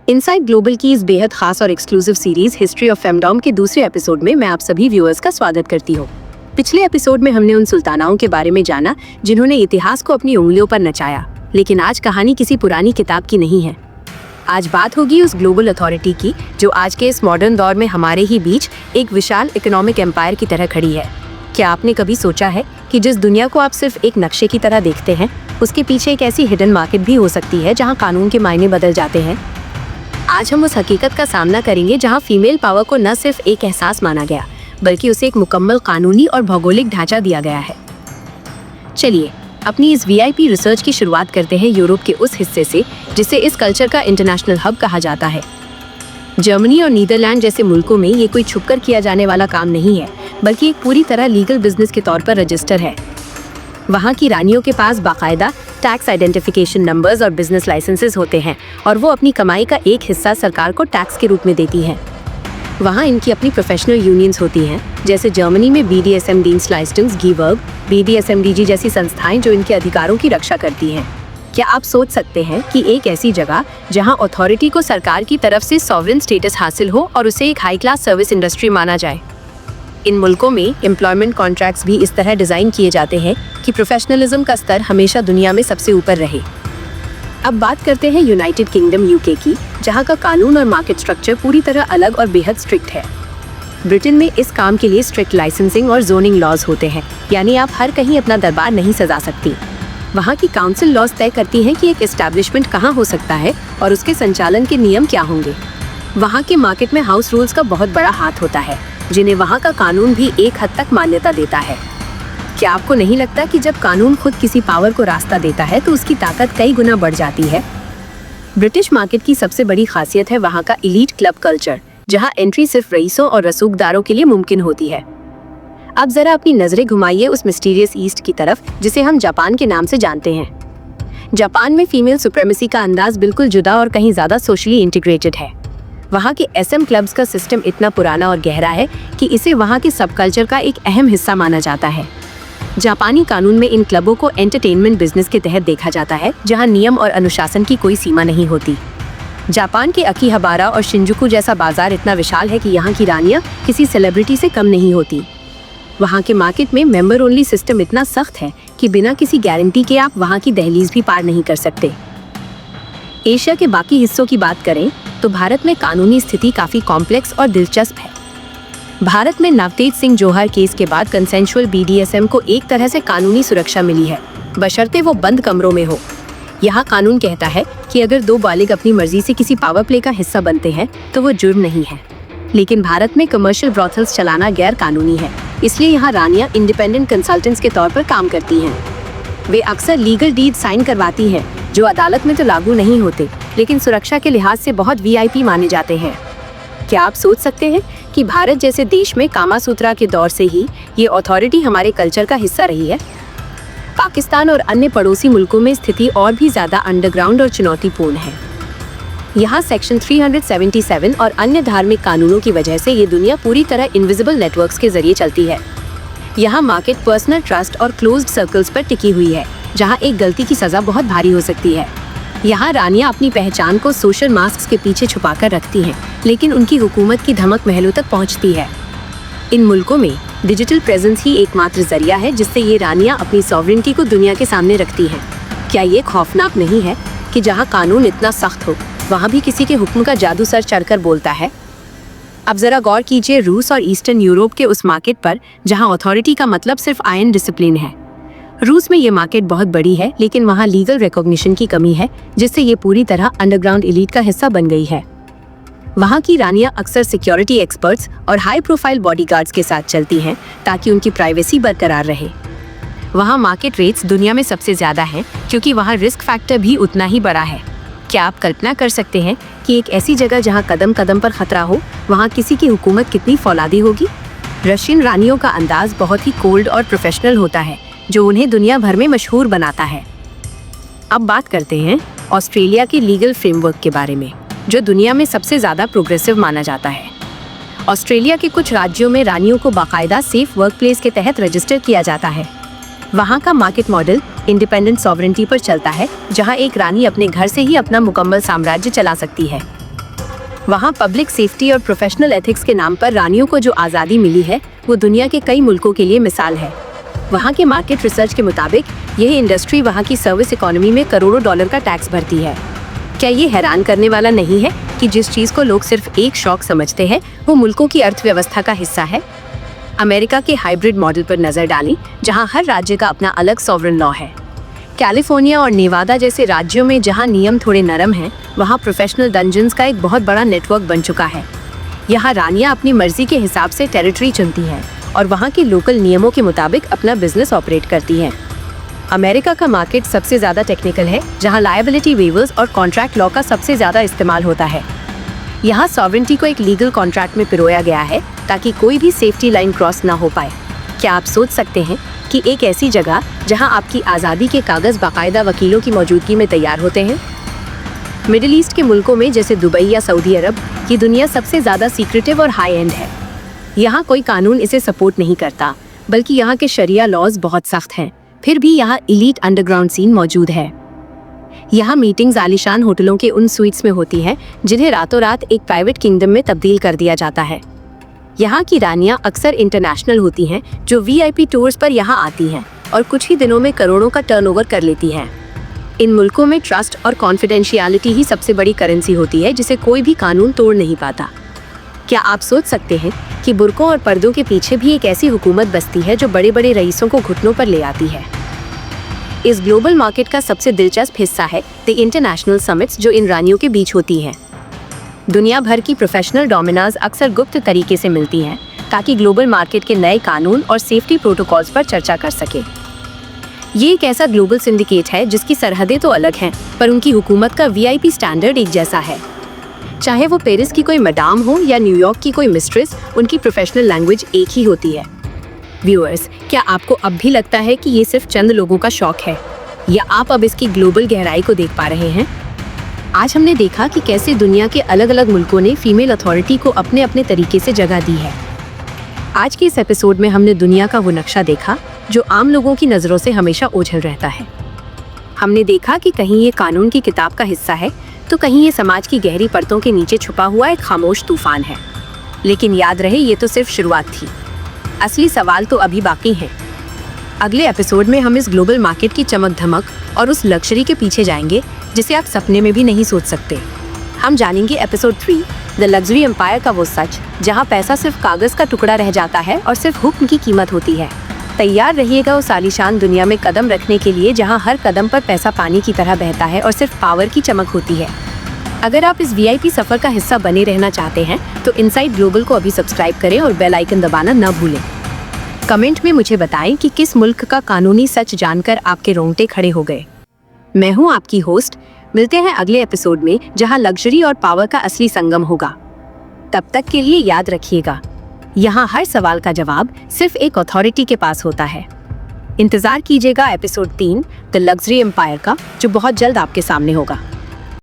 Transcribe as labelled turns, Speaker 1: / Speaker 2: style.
Speaker 1: Inside global की इस बेहद खास और एक्सक्लूसिव सीरीज हिस्ट्री ऑफ फेमडॉम के दूसरे एपिसोड में मैं आप सभी व्यूअर्स का स्वागत करती हूँ। पिछले एपिसोड में हमने उन सुल्तानाओं के बारे में जाना जिन्होंने इतिहास को अपनी उंगलियों पर नचाया, लेकिन आज कहानी किसी पुरानी किताब की नहीं है। आज बात होगी उस ग्लोबल अथॉरिटी की जो आज के इस मॉडर्न दौर में हमारे ही बीच एक विशाल इकोनॉमिक एम्पायर की तरह खड़ी है। क्या आपने कभी सोचा है कि जिस दुनिया को आप सिर्फ एक नक्शे की तरह देखते हैं, उसके पीछे एक ऐसी हिडन मार्केट भी हो सकती है जहां कानून के मायने बदल जाते हैं। आज हम उस हकीकत का सामना करेंगे जहां फीमेल पावर को न सिर्फ एक एहसास माना गया, बल्कि उसे एक मुकम्मल कानूनी और भौगोलिक ढांचा दिया गया है। चलिए अपनी इस वीआईपी रिसर्च की शुरुआत करते हैं यूरोप के उस हिस्से से जिसे इस कल्चर का इंटरनेशनल हब कहा जाता है। जर्मनी और नीदरलैंड जैसे मुल्कों में ये कोई छुपकर किया जाने वाला काम नहीं है, बल्कि एक पूरी तरह लीगल बिजनेस के तौर पर रजिस्टर है। वहाँ की रानियों के पास बाकायदा टैक्स आइडेंटिफिकेशन नंबर्स और बिजनेस लाइसेंसेस होते हैं और वो अपनी कमाई का एक हिस्सा सरकार को टैक्स के रूप में देती हैं। वहाँ इनकी अपनी प्रोफेशनल यूनियंस होती हैं, जैसे जर्मनी में BDSM Dienstleistungs Gewerbe, BDSMDG जैसी संस्थाएं जो इनके अधिकारों की रक्षा करती हैं। क्या आप सोच सकते हैं कि एक ऐसी जगह जहां अथॉरिटी को सरकार की तरफ से सॉवरेन स्टेटस हासिल हो और उसे एक हाई क्लास सर्विस इंडस्ट्री माना जाए। इन मुल्कों में एम्प्लॉयमेंट कॉन्ट्रैक्ट्स भी इस तरह डिज़ाइन किए जाते हैं कि प्रोफेशनलिज्म का स्तर हमेशा दुनिया में सबसे ऊपर रहे। अब बात करते हैं यूनाइटेड किंगडम UK की, जहां का कानून और मार्केट स्ट्रक्चर पूरी तरह अलग और बेहद स्ट्रिक्ट है। ब्रिटेन में इस काम के लिए स्ट्रिक्ट लाइसेंसिंग और जोनिंग लॉज होते हैं, यानी आप हर कहीं अपना दरबार नहीं सजा सकती। वहाँ की काउंसिल लॉज तय करती हैं कि एक एस्टैब्लिशमेंट कहाँ हो सकता है और उसके संचालन के नियम क्या होंगे। वहाँ के मार्केट में हाउस रूल्स का बहुत बड़ा हाथ होता है, जिन्हें वहाँ का कानून भी एक हद तक मान्यता देता है। क्या आपको नहीं लगता कि जब कानून खुद किसी पावर को रास्ता देता है तो उसकी ताकत कई गुना बढ़ जाती है? ब्रिटिश मार्केट की सबसे बड़ी खासियत है वहाँ का एलीट क्लब कल्चर, जहाँ एंट्री सिर्फ रईसों और रसूखदारों के लिए मुमकिन होती है। अब जरा अपनी नजरें घुमाइए उस मिस्टीरियस ईस्ट की तरफ जिसे हम जापान के नाम से जानते हैं। जापान में फीमेल सुप्रीमेसी का अंदाज बिल्कुल जुदा और कहीं ज्यादा सोशली इंटीग्रेटेड है। वहाँ के SM क्लब्स का सिस्टम इतना पुराना और गहरा है कि इसे वहाँ के सब कल्चर का एक अहम हिस्सा माना जाता है। जापानी कानून में इन क्लबों को एंटरटेनमेंट बिजनेस के तहत देखा जाता है, जहाँ नियम और अनुशासन की कोई सीमा नहीं होती। जापान के अकीहाबारा और शिंजुकू जैसा बाजार इतना विशाल है कि यहाँ की रानियाँ किसी सेलिब्रिटी से कम नहीं होती। वहाँ के मार्केट में मेंबर ओनली सिस्टम इतना सख्त है कि बिना किसी गारंटी के आप वहाँ की दहलीज भी पार नहीं कर सकते। एशिया के बाकी हिस्सों की बात करें तो भारत में कानूनी स्थिति काफी कॉम्प्लेक्स और दिलचस्प है। भारत में नवतेज सिंह जोहर केस के बाद कंसेंशुअल BDSM को एक तरह से कानूनी सुरक्षा मिली है, बशर्ते वो बंद कमरों में हो। यहाँ कानून कहता है कि अगर दो बालिग अपनी मर्जी से किसी पावर प्ले का हिस्सा बनते हैं तो वो जुर्म नहीं है। लेकिन भारत में कमर्शियल ब्रॉथल्स चलाना गैर कानूनी है, इसलिए यहाँ रानियाँ इंडिपेंडेंट कंसल्टेंट्स के तौर पर काम करती हैं। वे अक्सर लीगल डीड साइन करवाती हैं जो अदालत में तो लागू नहीं होते, लेकिन सुरक्षा के लिहाज से बहुत VIP माने जाते हैं। क्या आप सोच सकते हैं कि भारत जैसे देश में कामासूत्रा के दौर से ही ये अथॉरिटी हमारे कल्चर का हिस्सा रही है? पाकिस्तान और अन्य पड़ोसी मुल्कों में स्थिति और भी ज्यादा अंडरग्राउंड और चुनौतीपूर्ण है। यहाँ सेक्शन 377 और अन्य धार्मिक कानूनों की वजह से ये दुनिया पूरी तरह इनविजिबल नेटवर्क्स के जरिए चलती है। यहाँ मार्केट पर्सनल ट्रस्ट और क्लोज्ड सर्कल्स पर टिकी हुई है, जहाँ एक गलती की सजा बहुत भारी हो सकती है। यहाँ रानियाँ अपनी पहचान को सोशल मास्क के पीछे छुपाकर रखती हैं, लेकिन उनकी हुकूमत की धमक महलों तक पहुँचती है। इन मुल्कों में डिजिटल प्रेजेंस ही एकमात्र जरिया है जिससे ये रानियाँ अपनी सॉवरेनिटी को दुनिया के सामने रखती हैं। क्या ये खौफनाक नहीं है कि जहाँ कानून इतना सख्त हो, वहाँ भी किसी के हुक्म का जादू सर चढ़कर बोलता है? अब जरा गौर कीजिए रूस और ईस्टर्न यूरोप के उस मार्केट पर जहाँ अथॉरिटी का मतलब सिर्फ आयन डिसिप्लिन है। रूस में ये मार्केट बहुत बड़ी है, लेकिन वहाँ लीगल रिकॉग्निशन की कमी है, जिससे ये पूरी तरह अंडरग्राउंड एलीट का हिस्सा बन गई है। वहाँ की रानियाँ अक्सर सिक्योरिटी एक्सपर्ट्स और हाई प्रोफाइल बॉडीगार्ड्स के साथ चलती हैं ताकि उनकी प्राइवेसी बरकरार रहे। वहाँ मार्केट रेट्स दुनिया में सबसे ज़्यादा हैं, क्योंकि वहाँ रिस्क फैक्टर भी उतना ही बड़ा है। क्या आप कल्पना कर सकते हैं कि एक ऐसी जगह जहाँ कदम कदम पर खतरा हो, वहाँ किसी की हुकूमत कितनी फौलादी होगी? रशियन रानियों का अंदाज बहुत ही कोल्ड और प्रोफेशनल होता है, जो उन्हें दुनिया भर में मशहूर बनाता है। अब बात करते हैं ऑस्ट्रेलिया के लीगल फ्रेमवर्क के बारे में, जो दुनिया में सबसे ज़्यादा प्रोग्रेसिव माना जाता है। ऑस्ट्रेलिया के कुछ राज्यों में रानियों को बाकायदा सेफ वर्क प्लेस के तहत रजिस्टर किया जाता है। वहाँ का मार्केट मॉडल इंडिपेंडेंट सॉवरेनिटी पर चलता है, जहाँ एक रानी अपने घर से ही अपना मुकम्मल साम्राज्य चला सकती है। वहाँ पब्लिक सेफ्टी और प्रोफेशनल एथिक्स के नाम पर रानियों को जो आज़ादी मिली है वो दुनिया के कई मुल्कों के लिए मिसाल है। वहाँ के मार्केट रिसर्च के मुताबिक यह इंडस्ट्री वहाँ की सर्विस इकोनॉमी में करोड़ों डॉलर का टैक्स भरती है। क्या ये हैरान करने वाला नहीं है कि जिस चीज़ को लोग सिर्फ एक शौक समझते हैं वो मुल्कों की अर्थव्यवस्था का हिस्सा है? अमेरिका के हाइब्रिड मॉडल पर नज़र डालें, जहाँ हर राज्य का अपना अलग सॉवरेन लॉ है। कैलिफोर्निया और नेवादा जैसे राज्यों में जहाँ नियम थोड़े नरम हैं, वहाँ प्रोफेशनल डंजन्स का एक बहुत बड़ा नेटवर्क बन चुका है। यहाँ रानियाँ अपनी मर्जी के हिसाब से टेरिटरी चुनती हैं और वहाँ के लोकल नियमों के मुताबिक अपना बिजनेस ऑपरेट करती हैं। अमेरिका का मार्केट सबसे ज़्यादा टेक्निकल है, जहाँ लायबिलिटी वेवर्स और कॉन्ट्रैक्ट लॉ का सबसे ज़्यादा इस्तेमाल होता है। यहाँ सॉवरेंटी को एक लीगल कॉन्ट्रैक्ट में पिरोया गया है ताकि कोई भी सेफ्टी लाइन क्रॉस ना हो पाए। क्या आप सोच सकते हैं कि एक ऐसी जगह जहाँ आपकी आज़ादी के कागज़ बाकायदा वकीलों की मौजूदगी में तैयार होते हैं? मिडिल ईस्ट के मुल्कों में जैसे दुबई या सऊदी अरब, ये दुनिया सबसे ज़्यादा सीक्रेटिव और हाई एंड है। यहाँ कोई कानून इसे सपोर्ट नहीं करता, बल्कि यहाँ के शरिया लॉज बहुत सख्त हैं। फिर भी यहाँ इलीट अंडरग्राउंड सीन मौजूद है। यहाँ मीटिंग्स आलीशान होटलों के उन स्वीट्स में होती हैं जिन्हें रातों रात एक प्राइवेट किंगडम में तब्दील कर दिया जाता है। यहाँ की रानियाँ अक्सर इंटरनेशनल होती हैं जो वीआईपी टूर्स पर यहाँ आती हैं और कुछ ही दिनों में करोड़ों का टर्नओवर कर लेती हैं। इन मुल्कों में ट्रस्ट और कॉन्फिडेंशियलिटी ही सबसे बड़ी करेंसी होती है जिसे कोई भी कानून तोड़ नहीं पाता। क्या आप सोच सकते हैं कि बुर्कों और पर्दों के पीछे भी एक ऐसी हुकूमत बसती है जो बड़े बड़े रईसों को घुटनों पर ले आती है? इस ग्लोबल मार्केट का सबसे दिलचस्प हिस्सा है द इंटरनेशनल समिट्स, जो इन रानियों के बीच होती हैं। दुनिया भर की प्रोफेशनल डोमिनाज अक्सर गुप्त तरीके से मिलती हैं ताकि ग्लोबल मार्केट के नए कानून और सेफ्टी प्रोटोकॉल्स पर चर्चा कर सके। ये एक ऐसा ग्लोबल सिंडिकेट है जिसकी सरहदें तो अलग हैं, पर उनकी हुकूमत का वीआईपी स्टैंडर्ड एक जैसा है। चाहे वो पेरिस की कोई मैडम हो या न्यूयॉर्क की कोई मिस्ट्रेस, उनकी प्रोफेशनल लैंग्वेज एक ही होती है। व्यूअर्स, क्या आपको अब भी लगता है कि ये सिर्फ चंद लोगों का शौक है, या आप अब इसकी ग्लोबल गहराई को देख पा रहे हैं? आज हमने देखा कि कैसे दुनिया के अलग अलग मुल्कों ने फीमेल अथॉरिटी को अपने अपने तरीके से जगह दी है। आज के इस एपिसोड में हमने दुनिया का वो नक्शा देखा जो आम लोगों की नज़रों से हमेशा ओझल रहता है। हमने देखा कि कहीं ये कानून की किताब का हिस्सा है तो कहीं ये समाज की गहरी परतों के नीचे छुपा हुआ एक खामोश तूफान है। लेकिन याद रहे, ये तो सिर्फ शुरुआत थी। असली सवाल तो अभी बाकी है। अगले एपिसोड में हम इस ग्लोबल मार्केट की चमक धमक और उस लग्जरी के पीछे जाएंगे जिसे आप सपने में भी नहीं सोच सकते। हम जानेंगे एपिसोड 3, द लग्जरी एम्पायर का वो सच जहां पैसा सिर्फ कागज का टुकड़ा रह जाता है और सिर्फ हुक्म की कीमत होती है। तैयार रहिएगा उस आलीशान दुनिया में कदम रखने के लिए जहां हर कदम पर पैसा पानी की तरह बहता है और सिर्फ पावर की चमक होती है। अगर आप इस वीआईपी सफर का हिस्सा बने रहना चाहते हैं तो इनसाइड ग्लोबल को अभी सब्सक्राइब करें और बेल आइकन दबाना न भूलें। कमेंट में मुझे बताएं कि किस मुल्क का कानूनी सच जानकर आपके रोंगटे खड़े हो गए। मैं हूं आपकी होस्ट। मिलते हैं अगले एपिसोड में जहां लग्जरी और पावर का असली संगम होगा। तब तक के लिए याद रखिएगा, यहाँ हर सवाल का जवाब सिर्फ एक अथॉरिटी के पास होता है। इंतजार कीजिएगा एपिसोड 3, द लग्जरी एम्पायर का, जो बहुत जल्द आपके सामने होगा।